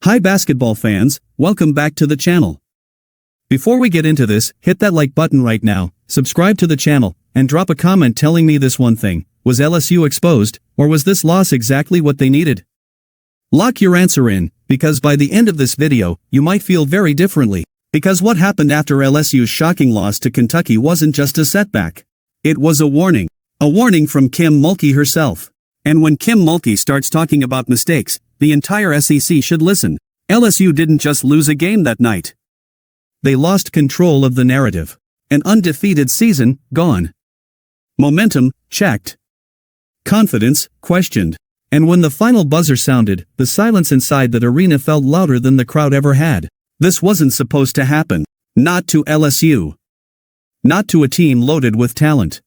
Hi basketball fans, welcome back to the channel. Before we get into this, hit that like button right now, subscribe to the channel, and drop a comment telling me this one thing: was LSU exposed, or was this loss exactly what they needed? Lock your answer in, because by the end of this video, you might feel very differently. Because what happened after LSU's shocking loss to Kentucky wasn't just a setback. It was a warning. A warning from Kim Mulkey herself. And when Kim Mulkey starts talking about mistakes, the entire SEC should listen. LSU didn't just lose a game that night. They lost control of the narrative. An undefeated season, gone. Momentum, checked. Confidence, questioned. And when the final buzzer sounded, the silence inside that arena felt louder than the crowd ever had. This wasn't supposed to happen. Not to LSU. Not to a team loaded with talent.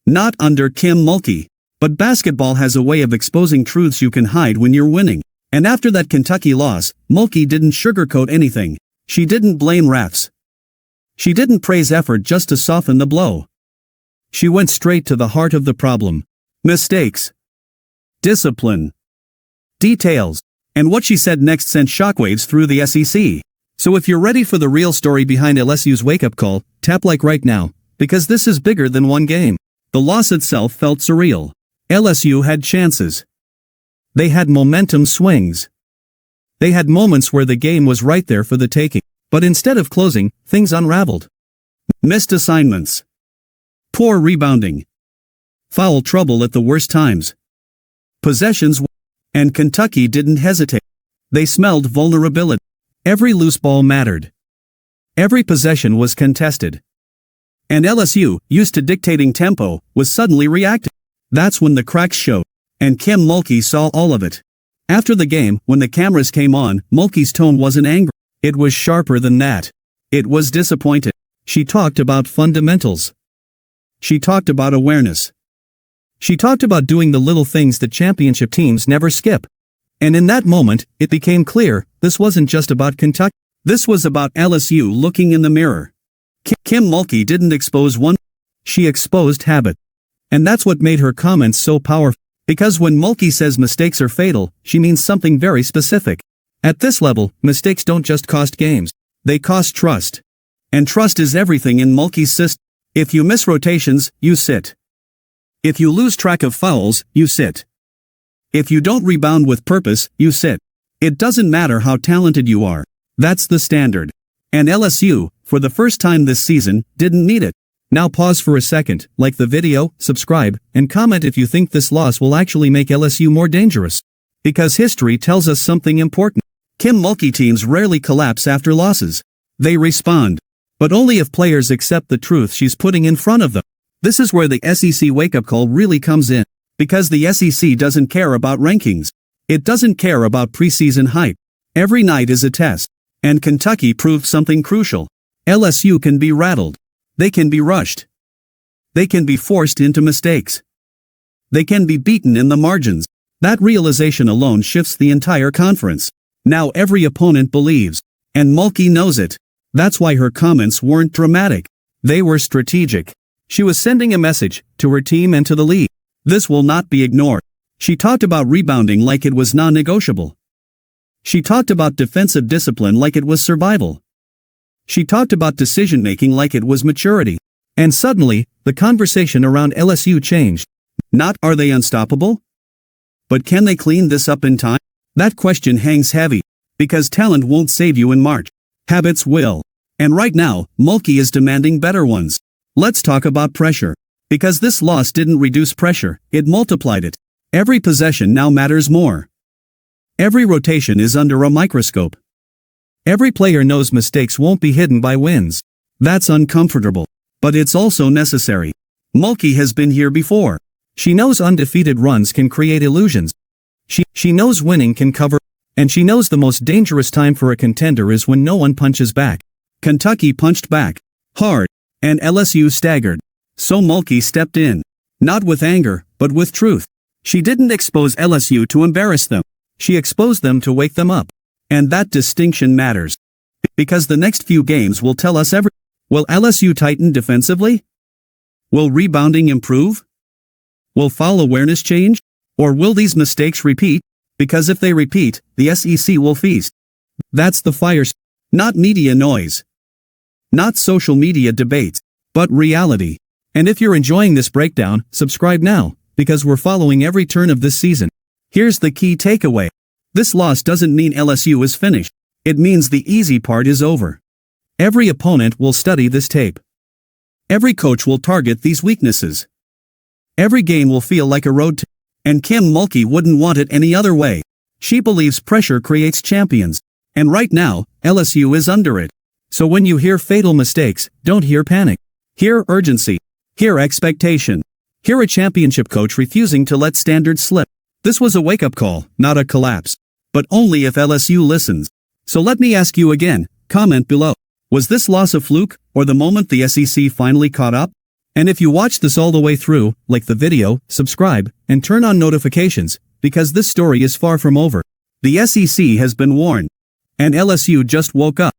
Not under Kim Mulkey. But basketball has a way of exposing truths you can hide when you're winning. And after that Kentucky loss, Mulkey didn't sugarcoat anything. She didn't blame refs. She didn't praise effort just to soften the blow. She went straight to the heart of the problem. Mistakes. Discipline. Details. And what she said next sent shockwaves through the SEC. So if you're ready for the real story behind LSU's wake-up call, tap like right now, because this is bigger than one game. The loss itself felt surreal. LSU had chances. They had momentum swings. They had moments where the game was right there for the taking. But instead of closing, things unraveled. Missed assignments. Poor rebounding. Foul trouble at the worst times. Possessions. And Kentucky didn't hesitate. They smelled vulnerability. Every loose ball mattered. Every possession was contested. And LSU, used to dictating tempo, was suddenly reacting. That's when the cracks showed. And Kim Mulkey saw all of it. After the game, when the cameras came on, Mulkey's tone wasn't angry. It was sharper than that. It was disappointed. She talked about fundamentals. She talked about awareness. She talked about doing the little things that championship teams never skip. And in that moment, it became clear, this wasn't just about Kentucky. This was about LSU looking in the mirror. Kim Mulkey didn't expose one. She exposed habit. And that's what made her comments so powerful. Because when Mulkey says mistakes are fatal, she means something very specific. At this level, mistakes don't just cost games. They cost trust. And trust is everything in Mulkey's system. If you miss rotations, you sit. If you lose track of fouls, you sit. If you don't rebound with purpose, you sit. It doesn't matter how talented you are. That's the standard. And LSU, for the first time this season, didn't need it. Now pause for a second, like the video, subscribe, and comment if you think this loss will actually make LSU more dangerous. Because history tells us something important. Kim Mulkey teams rarely collapse after losses. They respond. But only if players accept the truth she's putting in front of them. This is where the SEC wake-up call really comes in. Because the SEC doesn't care about rankings. It doesn't care about preseason hype. Every night is a test. And Kentucky proved something crucial. LSU can be rattled. They can be rushed. They can be forced into mistakes. They can be beaten in the margins. That realization alone shifts the entire conference. Now every opponent believes. And Mulkey knows it. That's why her comments weren't dramatic. They were strategic. She was sending a message to her team and to the league. This will not be ignored. She talked about rebounding like it was non-negotiable. She talked about defensive discipline like it was survival. She talked about decision-making like it was maturity. And suddenly, the conversation around LSU changed. Not, are they unstoppable? But can they clean this up in time? That question hangs heavy. Because talent won't save you in March. Habits will. And right now, Mulkey is demanding better ones. Let's talk about pressure. Because this loss didn't reduce pressure, it multiplied it. Every possession now matters more. Every rotation is under a microscope. Every player knows mistakes won't be hidden by wins. That's uncomfortable. But it's also necessary. Mulkey has been here before. She knows undefeated runs can create illusions. She knows winning can cover. And she knows the most dangerous time for a contender is when no one punches back. Kentucky punched back. Hard. And LSU staggered. So Mulkey stepped in. Not with anger, but with truth. She didn't expose LSU to embarrass them. She exposed them to wake them up. And that distinction matters. Because the next few games will tell us everything. Will LSU tighten defensively? Will rebounding improve? Will foul awareness change? Or will these mistakes repeat? Because if they repeat, the SEC will feast. That's the fire. Not media noise. Not social media debates. But reality. And if you're enjoying this breakdown, subscribe now, because we're following every turn of this season. Here's the key takeaway. This loss doesn't mean LSU is finished. It means the easy part is over. Every opponent will study this tape. Every coach will target these weaknesses. Every game will feel like a road to. And Kim Mulkey wouldn't want it any other way. She believes pressure creates champions. And right now, LSU is under it. So when you hear fatal mistakes, don't hear panic. Hear urgency. Hear expectation. Hear a championship coach refusing to let standards slip. This was a wake-up call, not a collapse. But only if LSU listens. So let me ask you again, comment below. Was this loss a fluke, or the moment the SEC finally caught up? And if you watched this all the way through, like the video, subscribe, and turn on notifications, because this story is far from over. The SEC has been warned. And LSU just woke up.